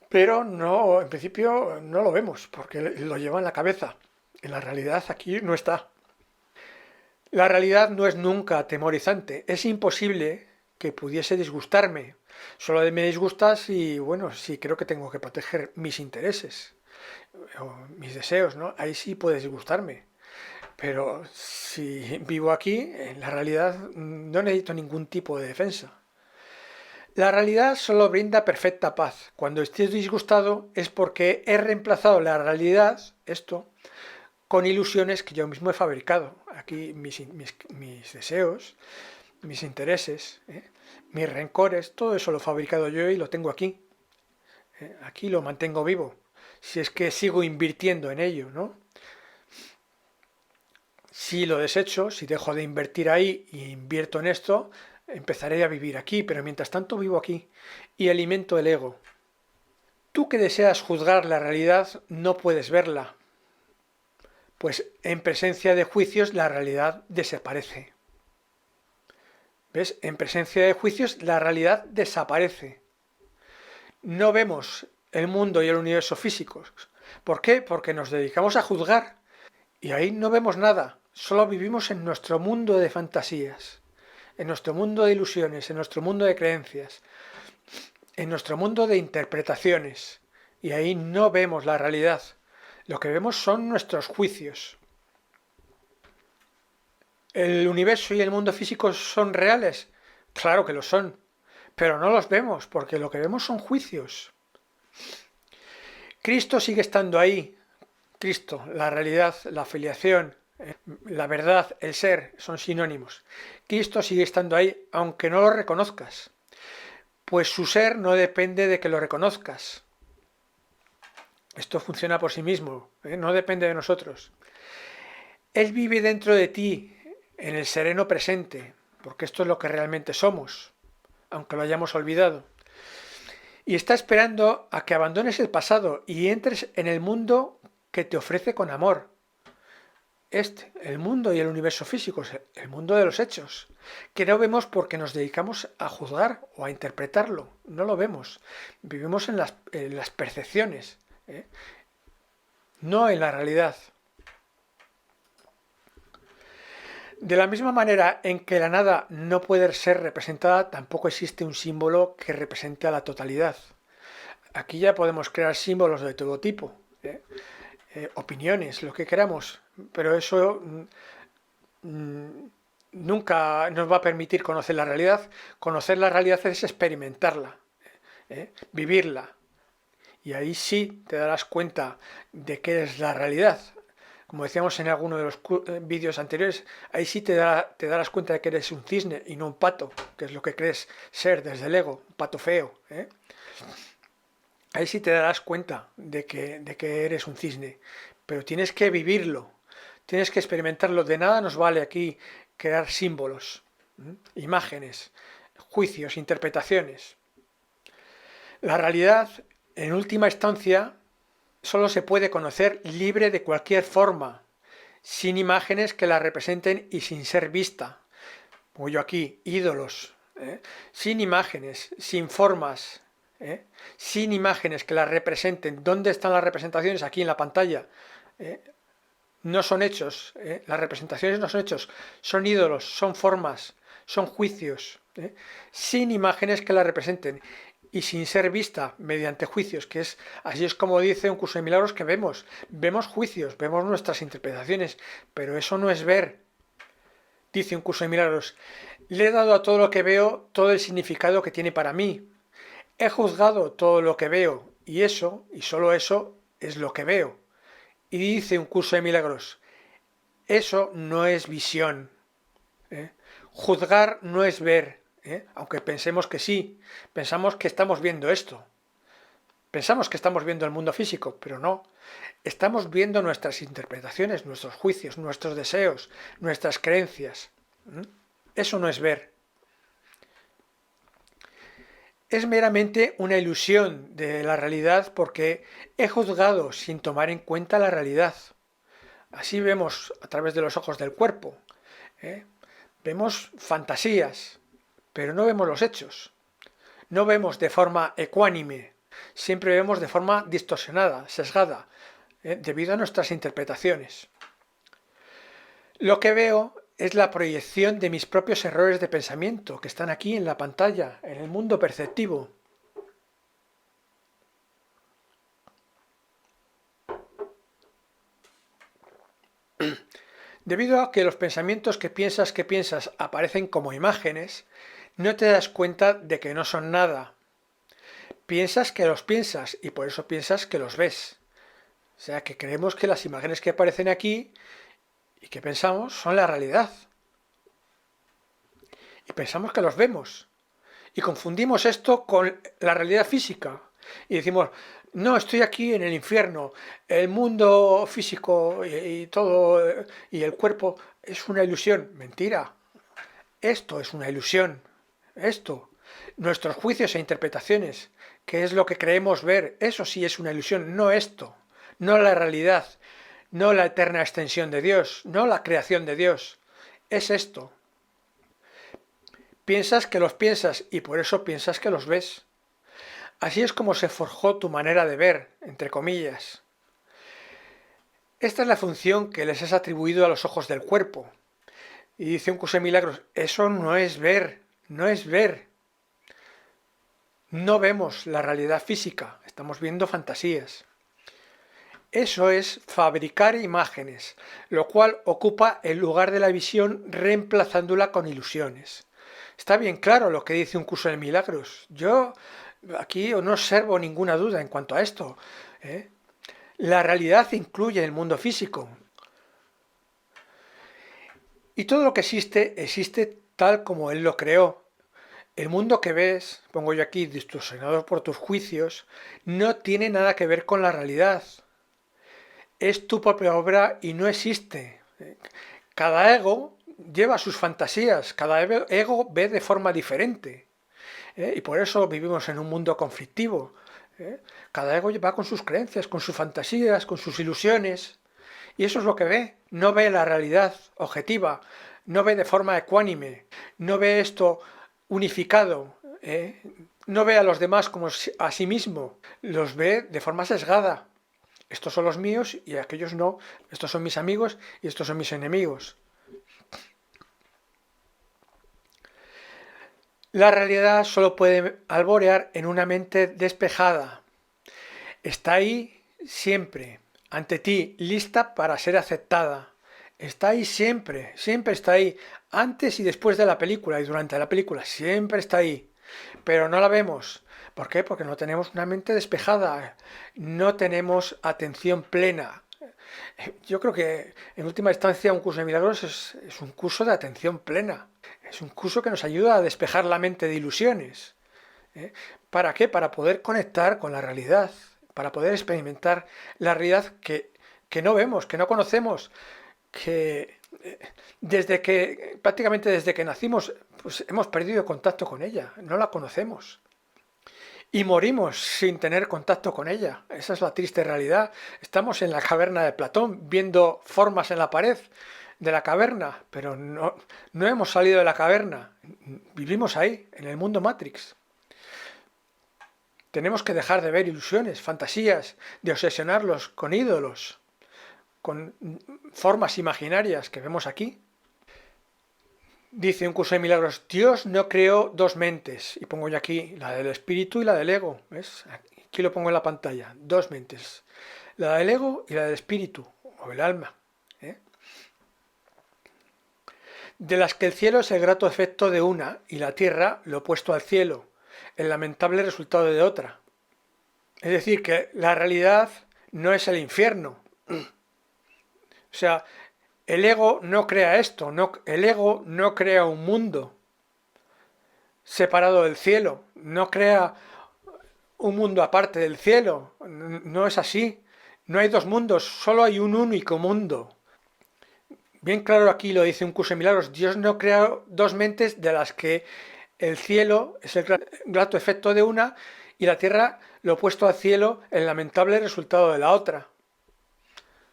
Pero no, en principio no lo vemos, porque lo lleva en la cabeza. En la realidad aquí no está. La realidad no es nunca atemorizante. Es imposible que pudiese disgustarme. Solo me disgusta si, bueno, si creo que tengo que proteger mis intereses o mis deseos, ¿no? Ahí sí puede disgustarme. Pero si vivo aquí, en la realidad no necesito ningún tipo de defensa. La realidad solo brinda perfecta paz. Cuando estés disgustado es porque he reemplazado la realidad, esto, con ilusiones que yo mismo he fabricado. Aquí mis deseos, mis intereses, mis rencores, todo eso lo he fabricado yo y lo tengo aquí. Aquí lo mantengo vivo. Si es que sigo invirtiendo en ello, ¿no? Si lo desecho, si dejo de invertir ahí y invierto en esto, empezaré a vivir aquí, pero mientras tanto vivo aquí y alimento el ego. Tú que deseas juzgar la realidad no puedes verla, pues en presencia de juicios la realidad desaparece. ¿Ves? En presencia de juicios la realidad desaparece. No vemos el mundo y el universo físicos. ¿Por qué? Porque nos dedicamos a juzgar y ahí no vemos nada. Solo vivimos en nuestro mundo de fantasías, en nuestro mundo de ilusiones, en nuestro mundo de creencias, en nuestro mundo de interpretaciones. Y ahí no vemos la realidad. Lo que vemos son nuestros juicios. ¿El universo y el mundo físico son reales? Claro que lo son, pero no los vemos porque lo que vemos son juicios. Cristo sigue estando ahí. Cristo, la realidad, la filiación, la verdad, el ser, son sinónimos. Cristo sigue estando ahí aunque no lo reconozcas, pues su ser no depende de que lo reconozcas. Esto funciona por sí mismo, no depende de nosotros. Él vive dentro de ti, en el sereno presente, porque esto es lo que realmente somos, aunque lo hayamos olvidado. Y está esperando a que abandones el pasado y entres en el mundo que te ofrece con amor. El mundo y el universo físico, el mundo de los hechos, que no vemos porque nos dedicamos a juzgar o a interpretarlo, no lo vemos. Vivimos en las percepciones, no en la realidad. De la misma manera en que la nada no puede ser representada, tampoco existe un símbolo que represente a la totalidad. Aquí ya podemos crear símbolos de todo tipo, opiniones, lo que queramos, pero eso nunca nos va a permitir conocer la realidad. Conocer la realidad es experimentarla, vivirla. Y ahí sí te darás cuenta de qué es la realidad. Como decíamos en alguno de los vídeos anteriores, ahí sí te darás cuenta de que eres un cisne y no un pato, que es lo que crees ser desde el ego, un pato feo. Ahí sí te darás cuenta de que eres un cisne, pero tienes que vivirlo, tienes que experimentarlo. De nada nos vale aquí crear símbolos, imágenes, juicios, interpretaciones. La realidad, en última instancia, solo se puede conocer libre de cualquier forma, sin imágenes que la representen y sin ser vista. Como yo aquí, ídolos, sin imágenes, sin formas, sin imágenes que la representen. ¿Dónde están las representaciones? Aquí en la pantalla. No son hechos, las representaciones no son hechos, son ídolos, son formas, son juicios, sin imágenes que la representen y sin ser vista mediante juicios, que es así es como dice un curso de milagros que vemos juicios, vemos nuestras interpretaciones, pero eso no es ver. Dice un curso de milagros, le he dado a todo lo que veo todo el significado que tiene para mí. He juzgado todo lo que veo y eso, y solo eso, es lo que veo. Y dice un curso de milagros, eso no es visión. Juzgar no es ver, aunque pensemos que sí, pensamos que estamos viendo esto. Pensamos que estamos viendo el mundo físico, pero no. Estamos viendo nuestras interpretaciones, nuestros juicios, nuestros deseos, nuestras creencias. Eso no es ver. es meramente una ilusión de la realidad porque he juzgado sin tomar en cuenta la realidad. Así vemos a través de los ojos del cuerpo. ¿eh? Vemos fantasías, pero no vemos los hechos. No vemos de forma ecuánime, siempre vemos de forma distorsionada, sesgada, debido a nuestras interpretaciones. Lo que veo es la proyección de mis propios errores de pensamiento que están aquí en la pantalla, en el mundo perceptivo. Debido a que los pensamientos que piensas aparecen como imágenes, no te das cuenta de que no son nada. Piensas que los piensas y por eso piensas que los ves. O sea que creemos que las imágenes que aparecen aquí y que pensamos son la realidad. Y pensamos que los vemos. Y confundimos esto con la realidad física. Y decimos, no, estoy aquí en el infierno. El mundo físico y todo, y el cuerpo es una ilusión. Mentira. Esto es una ilusión. Esto. Nuestros juicios e interpretaciones. ¿Qué es lo que creemos ver? Eso sí es una ilusión, no esto. No la realidad. No la eterna extensión de Dios. No la creación de Dios. Es esto. Piensas que los piensas y por eso piensas que los ves. Así es como se forjó tu manera de ver, entre comillas. Esta es la función que les has atribuido a los ojos del cuerpo. Y dice un curso de milagros, eso no es ver, no es ver. No vemos la realidad física, estamos viendo fantasías. Eso es fabricar imágenes, lo cual ocupa el lugar de la visión reemplazándola con ilusiones. Está bien claro lo que dice un curso de milagros. Yo aquí no observo ninguna duda en cuanto a esto. La realidad incluye el mundo físico. Y todo lo que existe, existe tal como Él lo creó. El mundo que ves, pongo yo aquí, distorsionado por tus juicios, no tiene nada que ver con la realidad. Es tu propia obra y no existe. Cada ego lleva sus fantasías, cada ego ve de forma diferente. Y por eso vivimos en un mundo conflictivo. Cada ego va con sus creencias, con sus fantasías, con sus ilusiones. Y eso es lo que ve. No ve la realidad objetiva, no ve de forma ecuánime, no ve esto unificado, no ve a los demás como a sí mismo, los ve de forma sesgada. Estos son los míos y aquellos no. Estos son mis amigos y estos son mis enemigos. La realidad solo puede alborear en una mente despejada. Está ahí siempre, ante ti, lista para ser aceptada. Está ahí siempre, siempre está ahí, antes y después de la película y durante la película, siempre está ahí. Pero no la vemos. ¿Por qué? Porque no tenemos una mente despejada, no tenemos atención plena. Yo creo que en última instancia un curso de milagros es un curso de atención plena. Es un curso que nos ayuda a despejar la mente de ilusiones. ¿Para qué? Para poder conectar con la realidad, para poder experimentar la realidad que no vemos, que no conocemos, que prácticamente desde que nacimos, pues hemos perdido contacto con ella, no la conocemos. Y morimos sin tener contacto con ella. Esa es la triste realidad. Estamos en la caverna de Platón, viendo formas en la pared de la caverna, pero no hemos salido de la caverna. Vivimos ahí, en el mundo Matrix. Tenemos que dejar de ver ilusiones, fantasías, de obsesionarlos con ídolos, con formas imaginarias que vemos aquí. Dice un curso de milagros, Dios no creó dos mentes. Y pongo yo aquí la del espíritu y la del ego. ¿Ves? Aquí lo pongo en la pantalla. Dos mentes. La del ego y la del espíritu, o el alma. De las que el cielo es el grato efecto de una y la tierra lo opuesto al cielo, el lamentable resultado de otra. Es decir, que la realidad no es el infierno. O sea, el ego no crea esto, el ego no crea un mundo separado del cielo, no crea un mundo aparte del cielo, no es así. No hay dos mundos, solo hay un único mundo. Bien claro aquí lo dice un curso de milagros, Dios no crea dos mentes de las que El cielo es el grato efecto de una y la tierra lo opuesto al cielo, el lamentable resultado de la otra.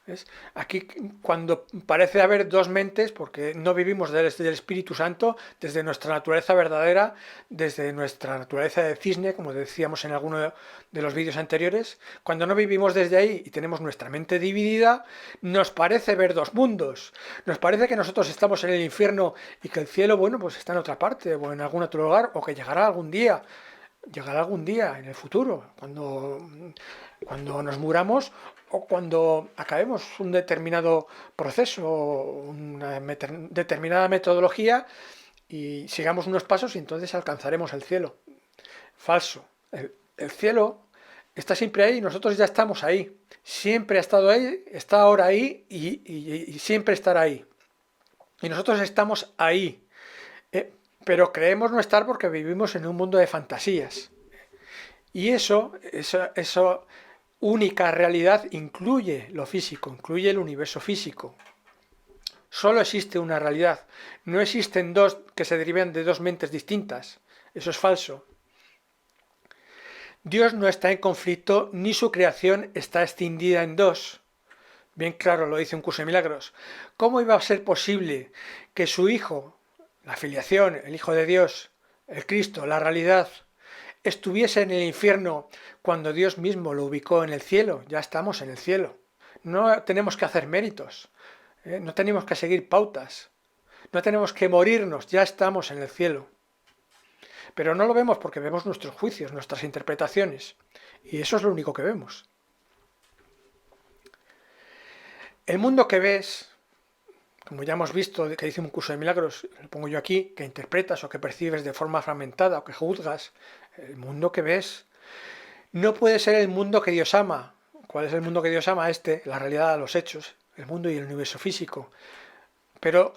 ¿Ves? Aquí cuando parece haber dos mentes, porque no vivimos desde el Espíritu Santo, desde nuestra naturaleza verdadera, desde nuestra naturaleza de cisne, como decíamos en alguno de los vídeos anteriores, cuando no vivimos desde ahí y tenemos nuestra mente dividida, nos parece ver dos mundos. Nos parece que nosotros estamos en el infierno y que el cielo, bueno, pues está en otra parte o en algún otro lugar, o que llegará algún día. Llegará algún día en el futuro, cuando nos muramos o cuando acabemos un determinado proceso, una determinada metodología y sigamos unos pasos y entonces alcanzaremos el cielo. Falso. El cielo está siempre ahí y nosotros ya estamos ahí. Siempre ha estado ahí, está ahora ahí y siempre estará ahí. Y nosotros estamos ahí. Pero creemos no estar porque vivimos en un mundo de fantasías. Y eso única realidad incluye lo físico, incluye el universo físico. Solo existe una realidad. No existen dos que se deriven de dos mentes distintas. Eso es falso. Dios no está en conflicto ni su creación está extendida en dos. Bien claro lo dice un curso de milagros. ¿Cómo iba a ser posible que su Hijo, la filiación, el Hijo de Dios, el Cristo, la realidad, estuviese en el infierno cuando Dios mismo lo ubicó en el cielo? Ya estamos en el cielo. No tenemos que hacer méritos, no tenemos que seguir pautas, no tenemos que morirnos, ya estamos en el cielo. Pero no lo vemos porque vemos nuestros juicios, nuestras interpretaciones. Y eso es lo único que vemos. El mundo que ves, como ya hemos visto, que dice un curso de milagros, lo pongo yo aquí, que interpretas o que percibes de forma fragmentada o que juzgas, el mundo que ves no puede ser el mundo que Dios ama. ¿Cuál es el mundo que Dios ama? La realidad, los hechos, el mundo y el universo físico. Pero,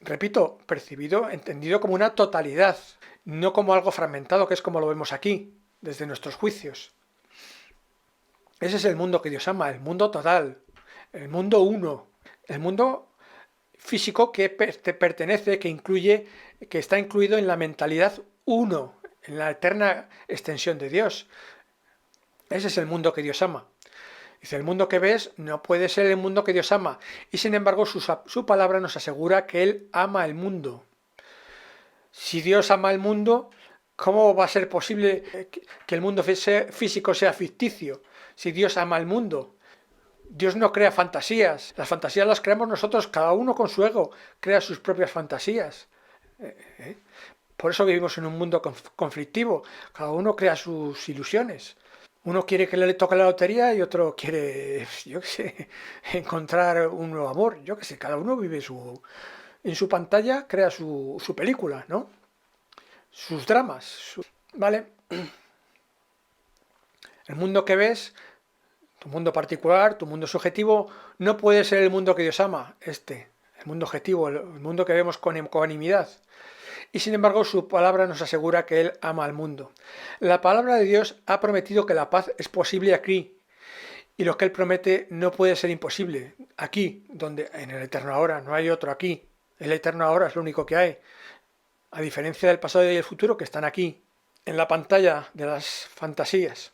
repito, percibido, entendido como una totalidad, no como algo fragmentado, que es como lo vemos aquí, desde nuestros juicios. Ese es el mundo que Dios ama, el mundo total, el mundo uno, el mundo físico que te pertenece, que incluye, que está incluido en la mentalidad uno, en la eterna extensión de Dios. Ese es el mundo que Dios ama. Dice, el mundo que ves no puede ser el mundo que Dios ama. Y sin embargo su palabra nos asegura que Él ama el mundo. Si Dios ama el mundo, ¿cómo va a ser posible que el mundo físico sea ficticio? Si Dios ama el mundo. Dios no crea fantasías. Las fantasías las creamos nosotros, cada uno con su ego crea sus propias fantasías. Por eso vivimos en un mundo conflictivo. Cada uno crea sus ilusiones. Uno quiere que le toque la lotería y otro quiere, yo qué sé, encontrar un nuevo amor. Yo qué sé, cada uno vive en su pantalla, crea su película, ¿no? Sus dramas. ¿Vale? El mundo que ves, tu mundo particular, tu mundo subjetivo, no puede ser el mundo que Dios ama, el mundo objetivo, el mundo que vemos con ecuanimidad. Y sin embargo su palabra nos asegura que Él ama al mundo. La palabra de Dios ha prometido que la paz es posible aquí. Y lo que Él promete no puede ser imposible. Aquí, donde en el eterno ahora, no hay otro aquí. El eterno ahora es lo único que hay. A diferencia del pasado y el futuro que están aquí, en la pantalla de las fantasías.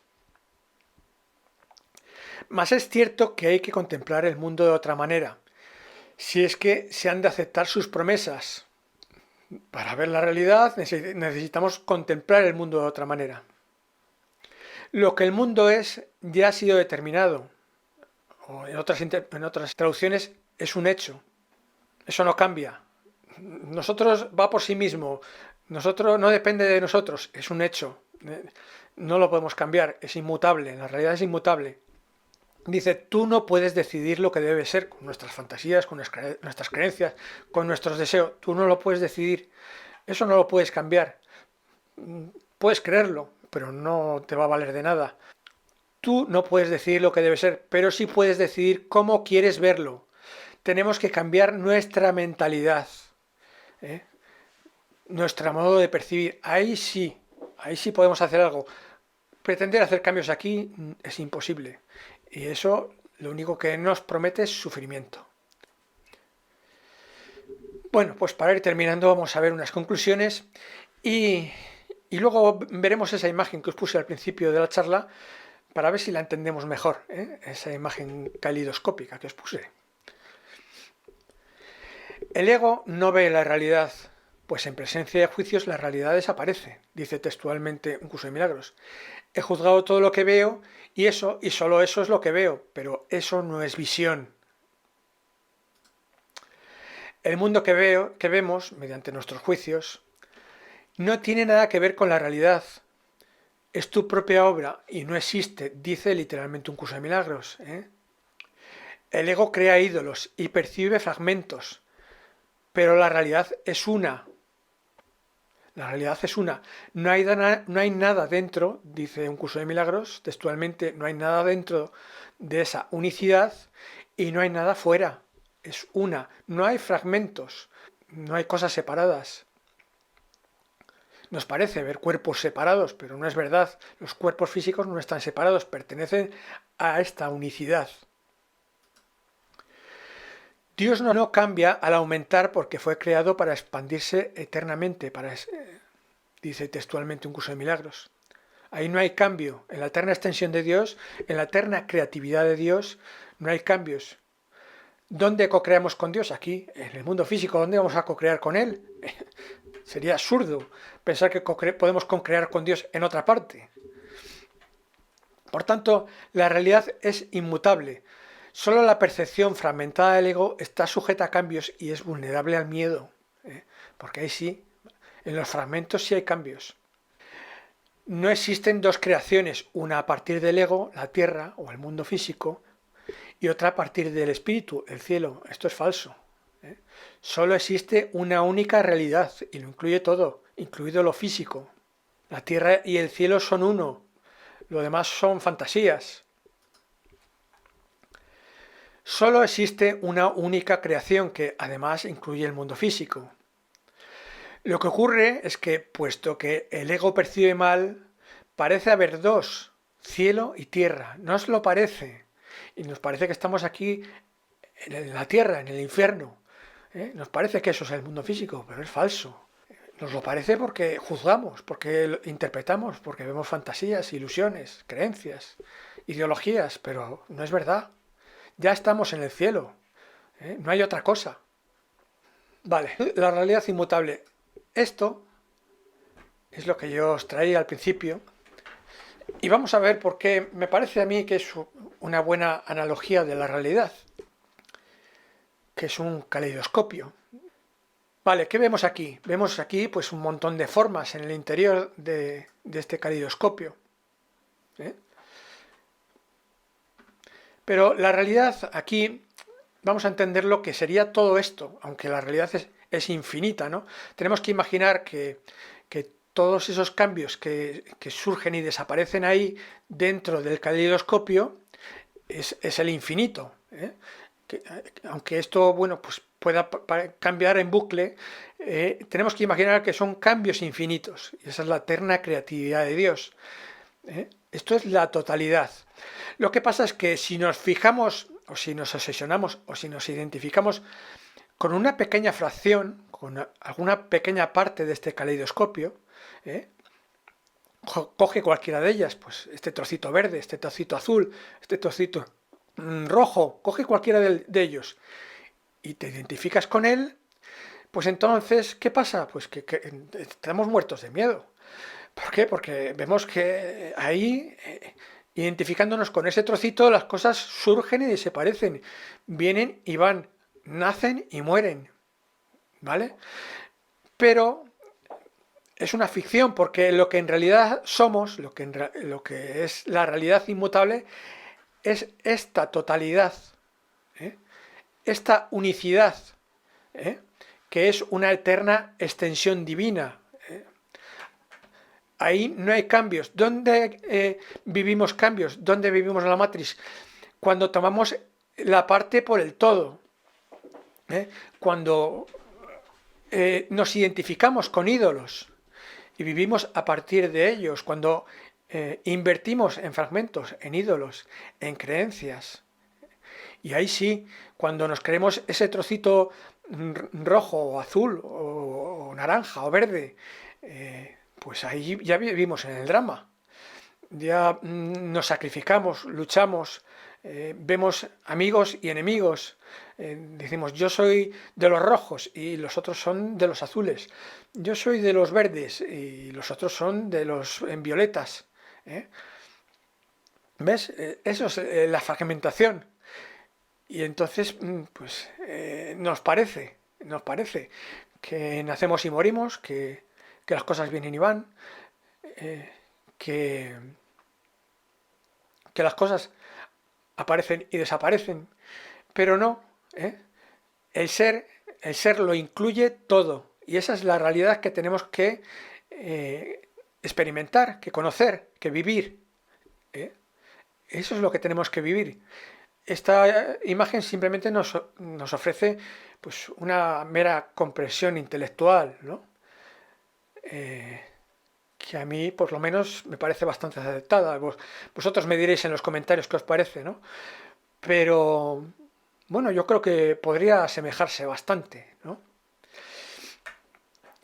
Mas es cierto que hay que contemplar el mundo de otra manera. Si es que se han de aceptar sus promesas. Para ver la realidad necesitamos contemplar el mundo de otra manera. Lo que el mundo es ya ha sido determinado, o en otras traducciones es un hecho. Eso no cambia. Nosotros va por sí mismo, nosotros no depende de nosotros, es un hecho. No lo podemos cambiar, es inmutable, la realidad es inmutable. Dice, tú no puedes decidir lo que debe ser con nuestras fantasías, con nuestras creencias, con nuestros deseos. Tú no lo puedes decidir. Eso no lo puedes cambiar. Puedes creerlo, pero no te va a valer de nada. Tú no puedes decidir lo que debe ser, pero sí puedes decidir cómo quieres verlo. Tenemos que cambiar nuestra mentalidad, nuestro modo de percibir. Ahí sí podemos hacer algo. Pretender hacer cambios aquí es imposible. Y eso lo único que nos promete es sufrimiento. Bueno, pues para ir terminando vamos a ver unas conclusiones Y, y luego veremos esa imagen que os puse al principio de la charla para ver si la entendemos mejor, ¿eh? Esa imagen calidoscópica que os puse. El ego no ve la realidad, pues en presencia de juicios la realidad desaparece, dice textualmente un curso de milagros. He juzgado todo lo que veo y eso, y solo eso es lo que veo, pero eso no es visión. El mundo que vemos, mediante nuestros juicios, no tiene nada que ver con la realidad. Es tu propia obra y no existe, dice literalmente un curso de milagros, ¿eh? El ego crea ídolos y percibe fragmentos, pero la realidad es una. La realidad es una. No hay nada dentro, dice un curso de milagros, textualmente, no hay nada dentro de esa unicidad y no hay nada fuera. Es una. No hay fragmentos, no hay cosas separadas. Nos parece ver cuerpos separados, pero no es verdad. Los cuerpos físicos no están separados, pertenecen a esta unicidad. Dios no cambia al aumentar porque fue creado para expandirse eternamente, dice textualmente un curso de milagros. Ahí no hay cambio. En la eterna extensión de Dios, en la eterna creatividad de Dios, no hay cambios. ¿Dónde co-creamos con Dios? Aquí, en el mundo físico. ¿Dónde vamos a co-crear con Él? Sería absurdo pensar que podemos co-crear con Dios en otra parte. Por tanto, la realidad es inmutable. Solo la percepción fragmentada del ego está sujeta a cambios y es vulnerable al miedo. Porque ahí sí, en los fragmentos sí hay cambios. No existen dos creaciones, una a partir del ego, la tierra o el mundo físico, y otra a partir del espíritu, el cielo. Esto es falso. Solo existe una única realidad y lo incluye todo, incluido lo físico. La tierra y el cielo son uno, lo demás son fantasías. Solo existe una única creación que además incluye el mundo físico. Lo que ocurre es que, puesto que el ego percibe mal, parece haber dos, cielo y tierra. No os lo parece. Y nos parece que estamos aquí en la tierra, en el infierno. Nos parece que eso es el mundo físico, pero es falso. Nos lo parece porque juzgamos, porque interpretamos, porque vemos fantasías, ilusiones, creencias, ideologías, pero no es verdad. Ya estamos en el cielo. No hay otra cosa. Vale, la realidad inmutable. Esto es lo que yo os traía al principio. Y vamos a ver por qué me parece a mí que es una buena analogía de la realidad, que es un caleidoscopio. Vale, ¿qué vemos aquí? Vemos aquí pues un montón de formas en el interior de este caleidoscopio. ¿eh? Pero la realidad aquí, vamos a entender lo que sería todo esto, aunque la realidad es infinita, ¿no? Tenemos que imaginar que todos esos cambios que surgen y desaparecen ahí dentro del caleidoscopio es el infinito. Aunque esto, bueno, pues pueda cambiar en bucle, tenemos que imaginar que son cambios infinitos. Y esa es la eterna creatividad de Dios. Esto es la totalidad. Lo que pasa es que si nos fijamos, o si nos obsesionamos, o si nos identificamos con una pequeña fracción, con alguna pequeña parte de este caleidoscopio, coge cualquiera de ellas, pues este trocito verde, este trocito azul, este trocito rojo, coge cualquiera de ellos y te identificas con él, pues entonces, ¿qué pasa? Pues que estamos muertos de miedo. ¿Por qué? Porque vemos que ahí, identificándonos con ese trocito, las cosas surgen y desaparecen, vienen y van, nacen y mueren, ¿vale? Pero es una ficción porque lo que en realidad somos, lo que es la realidad inmutable, es esta totalidad, ¿eh? Esta unicidad, ¿eh? Que es una eterna extensión divina. Ahí no hay cambios. ¿Dónde vivimos cambios? ¿Dónde vivimos la matriz? Cuando tomamos la parte por el todo. Cuando nos identificamos con ídolos y vivimos a partir de ellos. Cuando invertimos en fragmentos, en ídolos, en creencias. Y ahí sí, cuando nos creemos ese trocito rojo o azul o naranja o verde, pues ahí ya vivimos en el drama. Ya nos sacrificamos, luchamos, vemos amigos y enemigos. Decimos, yo soy de los rojos y los otros son de los azules. Yo soy de los verdes y los otros son de los violetas. ¿eh? ¿Ves? Eso es la fragmentación. Y entonces, pues nos parece que nacemos y morimos, que las cosas vienen y van, que, que las cosas aparecen y desaparecen, pero no, ¿eh? El ser, el ser lo incluye todo, y esa es la realidad que tenemos que experimentar, que conocer, que vivir. ¿eh? Eso es lo que tenemos que vivir. Esta imagen simplemente nos ofrece pues, una mera comprensión intelectual, ¿no? Que a mí, por lo menos, me parece bastante aceptada. Vosotros me diréis en los comentarios qué os parece, ¿no? Pero, bueno, yo creo que podría asemejarse bastante, ¿no?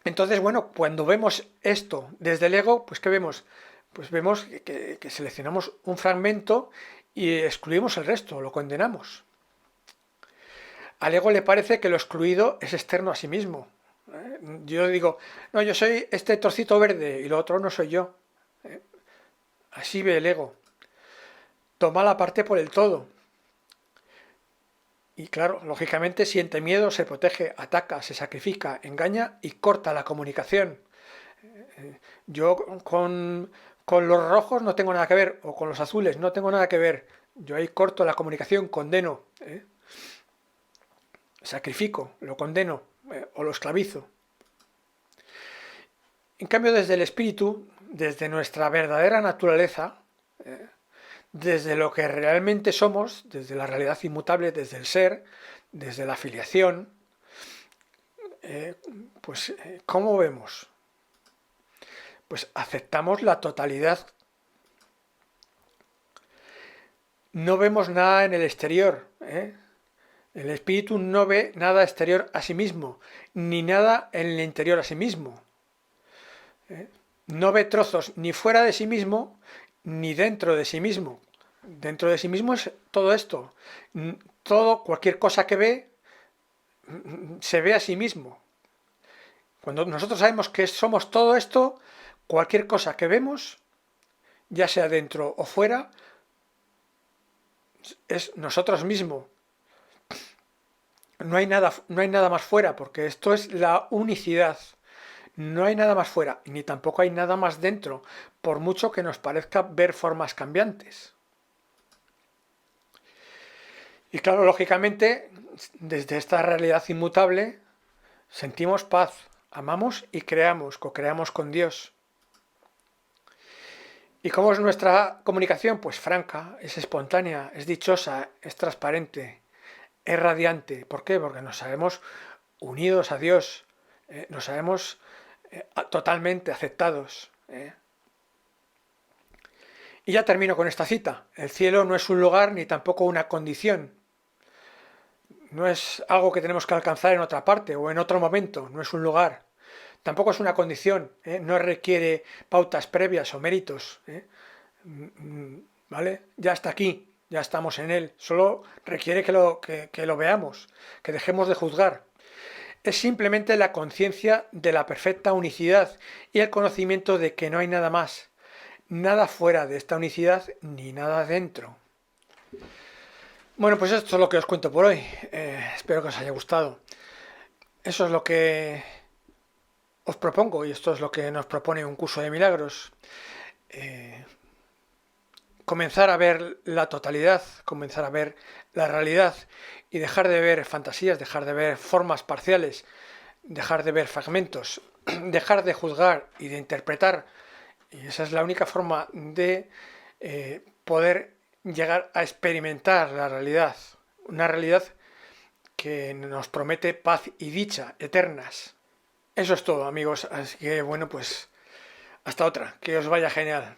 Entonces, bueno, cuando vemos esto desde el ego, pues ¿qué vemos? Pues vemos que seleccionamos un fragmento y excluimos el resto, lo condenamos. Al ego le parece que lo excluido es externo a sí mismo. Yo digo, no, yo soy este trocito verde y lo otro no soy yo. Así ve el ego. Toma la parte por el todo. Y claro, lógicamente siente miedo, se protege, ataca, se sacrifica, engaña y corta la comunicación. Yo con los rojos no tengo nada que ver, o con los azules no tengo nada que ver. Yo ahí corto la comunicación, condeno, sacrifico, lo condeno o lo esclavizo. En cambio, desde el espíritu, desde nuestra verdadera naturaleza, desde lo que realmente somos, desde la realidad inmutable, desde el ser, desde la filiación, pues ¿cómo vemos? Pues aceptamos la totalidad. No vemos nada en el exterior. El espíritu no ve nada exterior a sí mismo, ni nada en el interior a sí mismo. No ve trozos ni fuera de sí mismo, ni dentro de sí mismo. Dentro de sí mismo es todo esto. Todo, cualquier cosa que ve, se ve a sí mismo. Cuando nosotros sabemos que somos todo esto, cualquier cosa que vemos, ya sea dentro o fuera, es nosotros mismos. No hay nada más fuera, porque esto es la unicidad. No hay nada más fuera, ni tampoco hay nada más dentro, por mucho que nos parezca ver formas cambiantes. Y claro, lógicamente, desde esta realidad inmutable, sentimos paz, amamos y creamos, co-creamos con Dios. ¿Y cómo es nuestra comunicación? Pues franca, es espontánea, es dichosa, es transparente, es radiante. ¿Por qué? Porque nos sabemos unidos a Dios, nos sabemos totalmente aceptados. Y ya termino con esta cita. El cielo no es un lugar ni tampoco una condición. No es algo que tenemos que alcanzar en otra parte o en otro momento. No es un lugar. Tampoco es una condición. No requiere pautas previas o méritos. ¿Vale? Ya está aquí. Ya estamos en él. Solo requiere que lo veamos. Que dejemos de juzgar. Es simplemente la conciencia de la perfecta unicidad y el conocimiento de que no hay nada más, nada fuera de esta unicidad ni nada dentro. Bueno, pues esto es lo que os cuento por hoy. Espero que os haya gustado. Eso es lo que os propongo y esto es lo que nos propone un curso de milagros. Comenzar a ver la totalidad, comenzar a ver la realidad y dejar de ver fantasías, dejar de ver formas parciales, dejar de ver fragmentos, dejar de juzgar y de interpretar. Y esa es la única forma de poder llegar a experimentar la realidad. Una realidad que nos promete paz y dicha eternas. Eso es todo, amigos. Así que bueno, pues hasta otra. Que os vaya genial.